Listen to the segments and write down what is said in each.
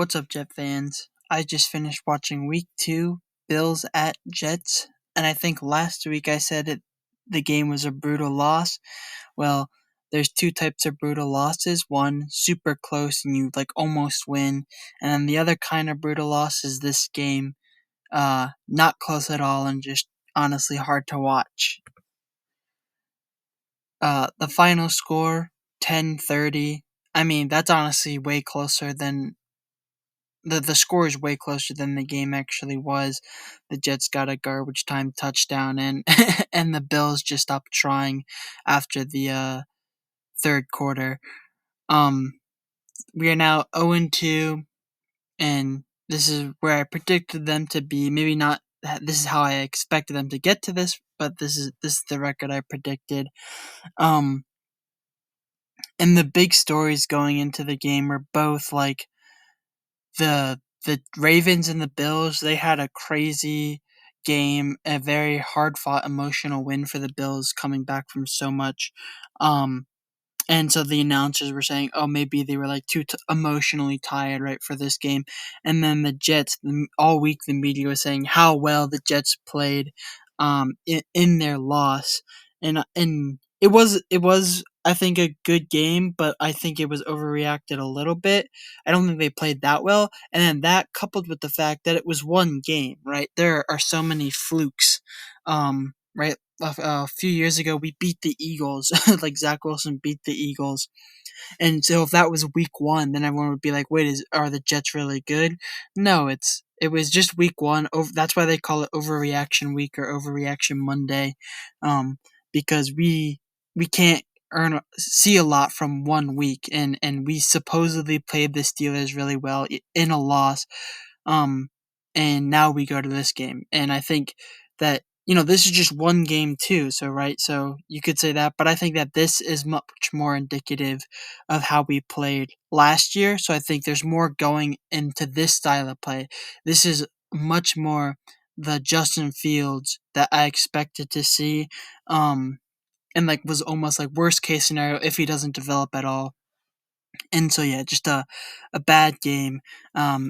What's up, Jet fans? I just finished watching week 2, Bills at Jets, and I think last week I said the game was a brutal loss. Well, there's two types of brutal losses. One, super close and you like almost win, and then the other kind of brutal loss is this game, not close at all and just honestly hard to watch. The final score, 10-30. I mean, that's honestly way closer than the score is way closer than the game actually was. The Jets got a garbage time touchdown, and and the Bills just stopped trying after the third quarter. Um, we are now 0-2, and this is where I predicted them to be. Maybe not. This is how I expected them to get to this, but this is the record I predicted. Um, and the big stories going into the game were both like the Ravens and the Bills. They had a crazy game, a very hard fought emotional win for the Bills coming back from so much. And so the announcers were saying, oh, maybe they were like too emotionally tired, right, for this game. And then the Jets, all week the media was saying how well the Jets played in their loss. And it was I think a good game, but I think it was overreacted a little bit. I don't think they played that well. And then that coupled with the fact that it was one game, right? There are so many flukes, right? A few years ago, we beat the Eagles. Like Zach Wilson beat the Eagles, and so if that was week 1, then everyone would be like, "Wait, are the Jets really good?" No, it was just week 1. That's why they call it overreaction week or overreaction Monday, because we can't see a lot from one week, and we supposedly played the Steelers really well in a loss, um, and now we go to this game. And I think that, this is just one game too. So, right. So you could say that, but I think that this is much more indicative of how we played last year. So I think there's more going into this style of play. This is much more the Justin Fields that I expected to see. And like was almost like worst case scenario if he doesn't develop at all. And so yeah, just a bad game,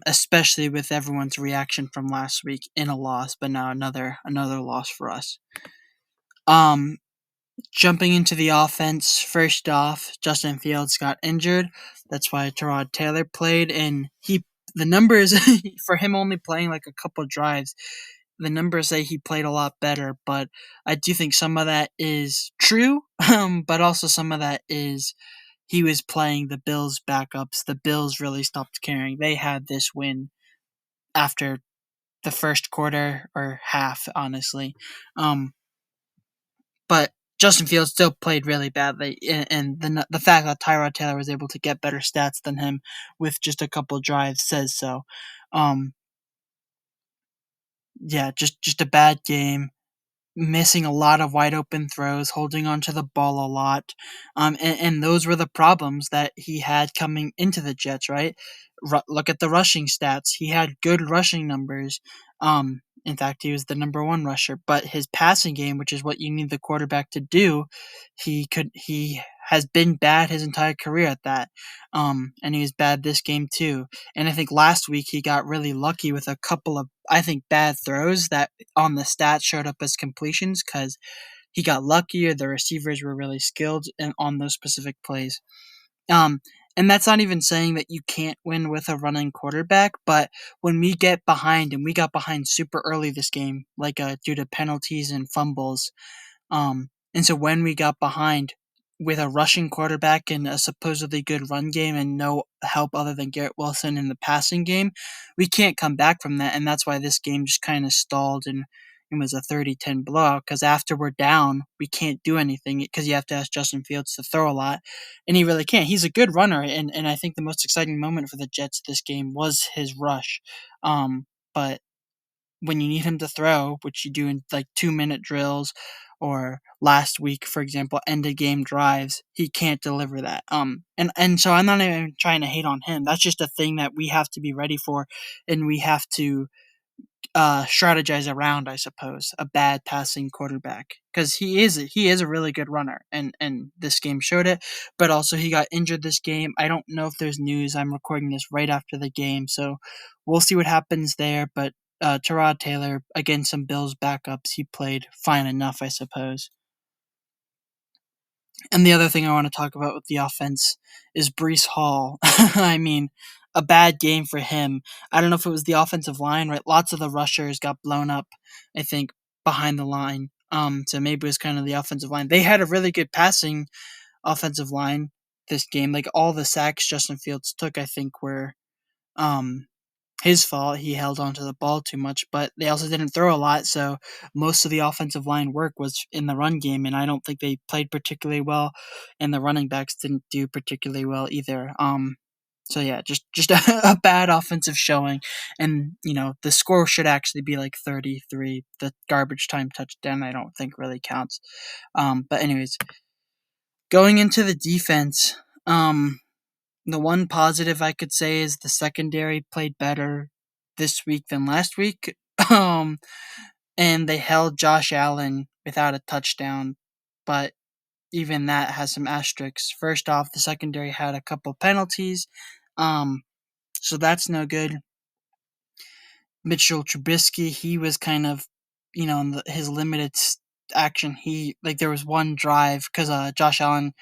especially with everyone's reaction from last week in a loss, but now another loss for us. Um, Jumping into the offense, first off, Justin Fields got injured. That's why Tyrod Taylor played, and the numbers for him only playing like a couple drives, the numbers say he played a lot better, but I do think some of that is true, but also some of that is he was playing the Bills' backups. The Bills really stopped caring. They had this win after the first quarter or half, honestly. Um, but Justin Fields still played really badly, and the fact that Tyrod Taylor was able to get better stats than him with just a couple drives says so. Um, yeah, just a bad game, missing a lot of wide open throws, holding onto the ball a lot. And those were the problems that he had coming into the Jets, right? Look at the rushing stats. He had good rushing numbers. In fact, he was the number 1 rusher, but his passing game, which is what you need the quarterback to do, he has been bad his entire career at that. And he was bad this game too. And I think last week he got really lucky with a couple of, I think, bad throws that on the stats showed up as completions because he got lucky or the receivers were really skilled on those specific plays. Um, and that's not even saying that you can't win with a running quarterback, but when we get behind, and we got behind super early this game, like due to penalties and fumbles, and so when we got behind with a rushing quarterback and a supposedly good run game and no help other than Garrett Wilson in the passing game, we can't come back from that. And that's why this game just kind of stalled and was a 30-10 blowout, because after we're down, we can't do anything because you have to ask Justin Fields to throw a lot. And he really can't. He's a good runner. And I think the most exciting moment for the Jets this game was his rush. But when you need him to throw, which you do in like 2-minute drills or last week, for example, end of game drives, he can't deliver that. And so I'm not even trying to hate on him. That's just a thing that we have to be ready for, and we have to strategize around, I suppose, a bad passing quarterback, because he is a really good runner, and this game showed it. But also he got injured this game. I don't know if there's news. I'm recording this right after the game, so we'll see what happens there. But Tyrod Taylor, against some Bills backups, he played fine enough, I suppose. And the other thing I want to talk about with the offense is Brees Hall. I mean, a bad game for him. I don't know if it was the offensive line, right? Lots of the rushers got blown up, I think, behind the line. So maybe it was kind of the offensive line. They had a really good passing offensive line this game. Like all the sacks Justin Fields took, I think, were um his fault. He held onto the ball too much, but they also didn't throw a lot, so most of the offensive line work was in the run game, and I don't think they played particularly well, and the running backs didn't do particularly well either. So yeah, just a bad offensive showing, and the score should actually be like 33. The garbage time touchdown I don't think really counts. But anyways, going into the defense, the one positive I could say is the secondary played better this week than last week. Um, and they held Josh Allen without a touchdown, but even that has some asterisks. First off, the secondary had a couple penalties, um, so that's no good. Mitchell Trubisky, he was kind of, in his limited action. He like there was one drive because Josh Allen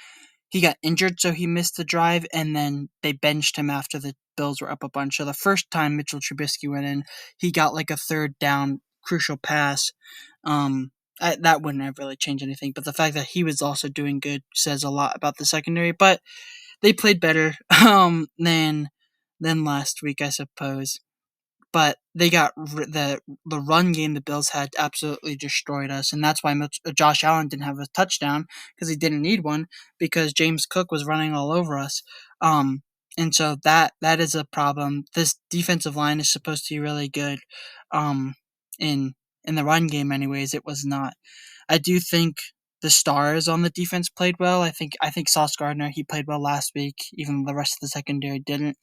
he got injured, so he missed the drive, and then they benched him after the Bills were up a bunch. So the first time Mitchell Trubisky went in, he got like a third down crucial pass. That wouldn't have really changed anything, but the fact that he was also doing good says a lot about the secondary. But they played better than last week, I suppose. But they got the run game the Bills had absolutely destroyed us, and that's why Josh Allen didn't have a touchdown because he didn't need one because James Cook was running all over us. Um, and so that is a problem. This defensive line is supposed to be really good. Um, in in the run game, anyways, it was not. I do think the stars on the defense played well. I think Sauce Gardner he played well last week, even the rest of the secondary didn't.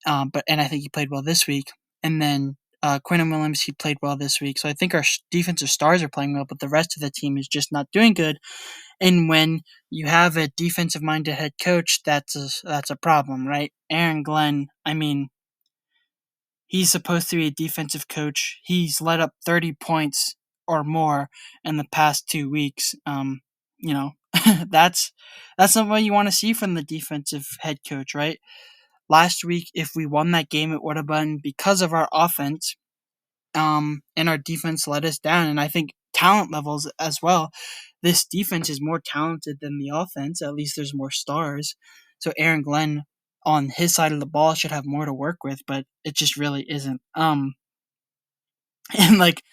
But I think he played well this week. And then Quinton Williams, he played well this week. So I think our defensive stars are playing well, but the rest of the team is just not doing good. And when you have a defensive-minded head coach, that's a problem, right? Aaron Glenn, I mean, he's supposed to be a defensive coach. He's let up 30 points or more in the past 2 weeks. You know, that's not what you want to see from the defensive head coach, right? Last week, if we won that game, it would have been because of our offense, and our defense let us down. And I think talent levels as well. This defense is more talented than the offense. At least there's more stars. So Aaron Glenn on his side of the ball should have more to work with, but it just really isn't. And like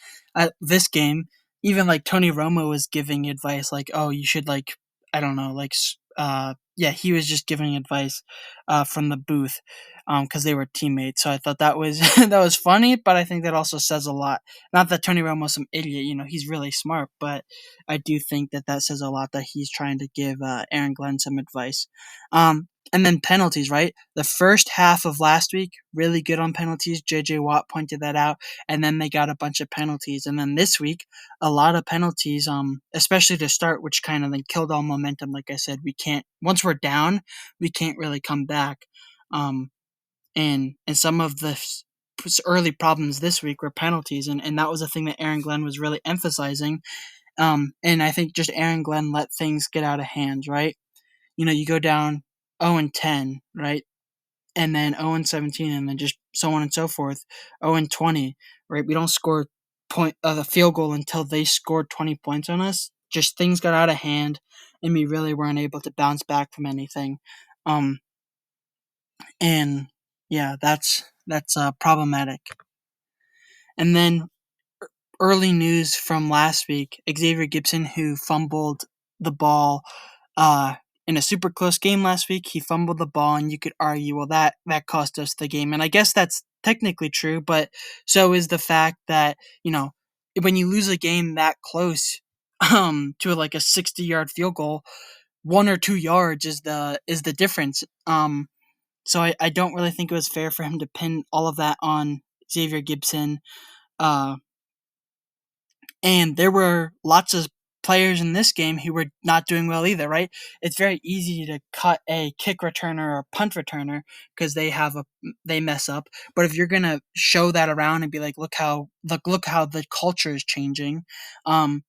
this game, even like Tony Romo was giving advice, like, "Oh, you should like, I don't know, like, yeah, he was just giving advice, from the booth, because they were teammates." So I thought that was that was funny, but I think that also says a lot. Not that Tony Romo's some idiot, he's really smart, but I do think that that says a lot that he's trying to give Aaron Glenn some advice. And then penalties, right? The first half of last week, really good on penalties. JJ Watt pointed that out, and then they got a bunch of penalties. And then this week, a lot of penalties, especially to start, which kind of then killed all momentum. Like I said, we can't once we're down, we can't really come back. And some of the early problems this week were penalties, and that was a thing that Aaron Glenn was really emphasizing. And I think just Aaron Glenn let things get out of hand, right? You go down 0-10, right? And then 0-17, and then just so on and so forth. 0-20, right? We don't score the field goal until they scored 20 points on us. Just things got out of hand, and we really weren't able to bounce back from anything. Um, and yeah, that's problematic. And then early news from last week: Xavier Gipson, who fumbled the ball uh, in a super close game last week. He fumbled the ball, and you could argue, well, that cost us the game. And I guess that's technically true, but so is the fact that, when you lose a game that close, to like a 60-yard field goal, 1 or 2 yards is the difference. So I don't really think it was fair for him to pin all of that on Xavier Gipson. And there were lots of players in this game who were not doing well either, right? It's very easy to cut a kick returner or a punt returner because they mess up. But if you're gonna show that around and be like, look how the culture is changing, um,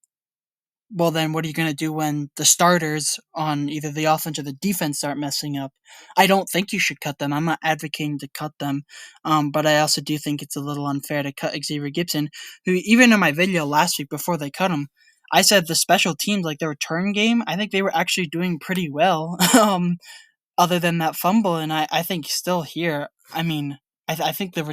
well then what are you going to do when the starters on either the offense or the defense start messing up? I don't think you should cut them. I'm not advocating to cut them, but I also do think it's a little unfair to cut Xavier Gipson, who even in my video last week before they cut him, I said the special teams, like the return game, I think they were actually doing pretty well. Other than that fumble, and I think still here. I mean, I think the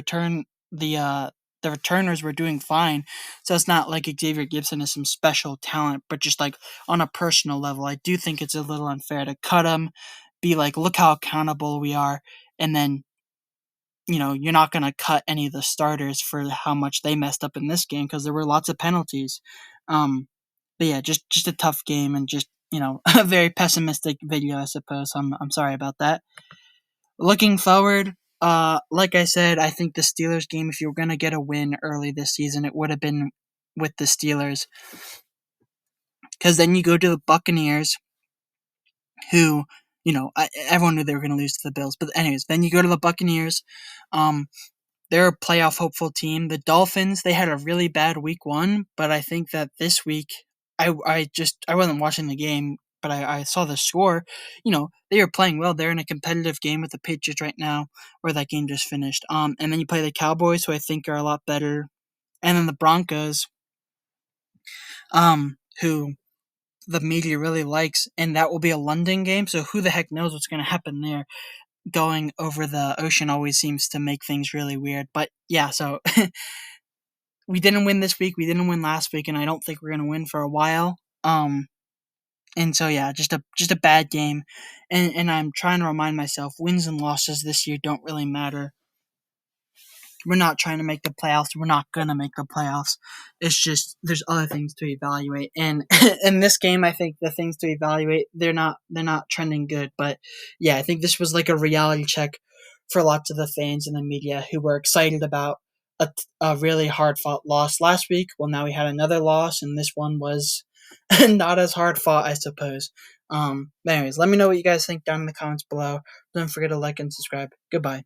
returners were doing fine. So it's not like Xavier Gipson is some special talent, but just like on a personal level, I do think it's a little unfair to cut him, be like, look how accountable we are, and then you're not going to cut any of the starters for how much they messed up in this game because there were lots of penalties. But yeah, just a tough game and just a very pessimistic video, I suppose. I'm sorry about that. Looking forward, like I said, I think the Steelers game, if you were gonna get a win early this season, it would have been with the Steelers, because then you go to the Buccaneers, who everyone knew they were gonna lose to the Bills, but anyways, then you go to the Buccaneers. Um, they're a playoff hopeful team. The Dolphins, they had a really bad week one, but I think that this week, I wasn't watching the game, but I saw the score. They are playing well. They're in a competitive game with the Patriots right now, where that game just finished. And then you play the Cowboys, who I think are a lot better, and then the Broncos, who the media really likes, and that will be a London game. So who the heck knows what's going to happen there? Going over the ocean always seems to make things really weird. But yeah, so we didn't win this week. We didn't win last week, and I don't think we're gonna win for a while. And so yeah, just a bad game, and I'm trying to remind myself wins and losses this year don't really matter. We're not trying to make the playoffs. We're not gonna make the playoffs. It's just there's other things to evaluate. And in this game, I think the things to evaluate they're not trending good. But yeah, I think this was like a reality check for lots of the fans and the media who were excited about a really hard fought loss last week. Well, now we had another loss, and this one was not as hard fought, I suppose. But anyways, let me know what you guys think down in the comments below. Don't forget to like and subscribe. Goodbye.